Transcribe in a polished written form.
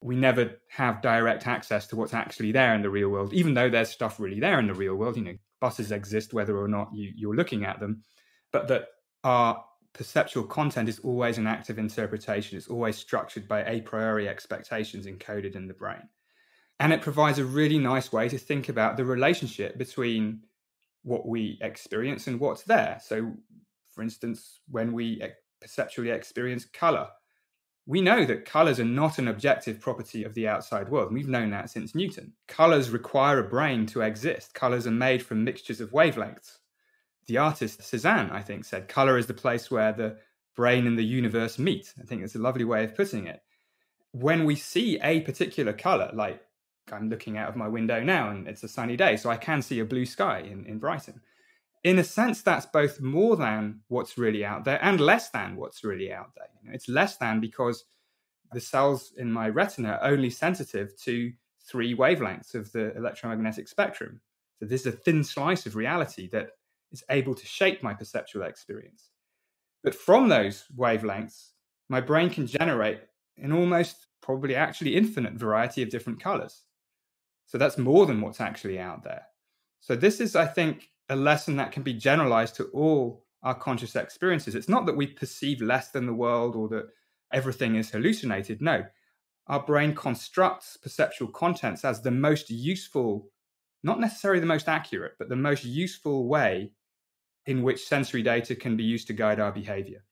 we never have direct access to what's actually there in the real world, even though there's stuff really there in the real world. Buses exist whether or not you're looking at them, but that our perceptual content is always an active interpretation. It's always structured by a priori expectations encoded in the brain. And it provides a really nice way to think about the relationship between what we experience and what's there. So, for instance, when we perceptually experience color, we know that colors are not an objective property of the outside world. And we've known that since Newton. Colors require a brain to exist. Colors are made from mixtures of wavelengths. The artist Cézanne, I think, said color is the place where the brain and the universe meet. I think that's a lovely way of putting it. When we see a particular color, like I'm looking out of my window now and it's a sunny day, so I can see a blue sky in Brighton. In a sense, that's both more than what's really out there and less than what's really out there. It's less than because the cells in my retina are only sensitive to 3 wavelengths of the electromagnetic spectrum. So this is a thin slice of reality that is able to shape my perceptual experience. But from those wavelengths, my brain can generate an almost probably actually infinite variety of different colors. So that's more than what's actually out there. So this is, I think, a lesson that can be generalized to all our conscious experiences. It's not that we perceive less than the world or that everything is hallucinated. No, our brain constructs perceptual contents as the most useful, not necessarily the most accurate, but the most useful way in which sensory data can be used to guide our behavior.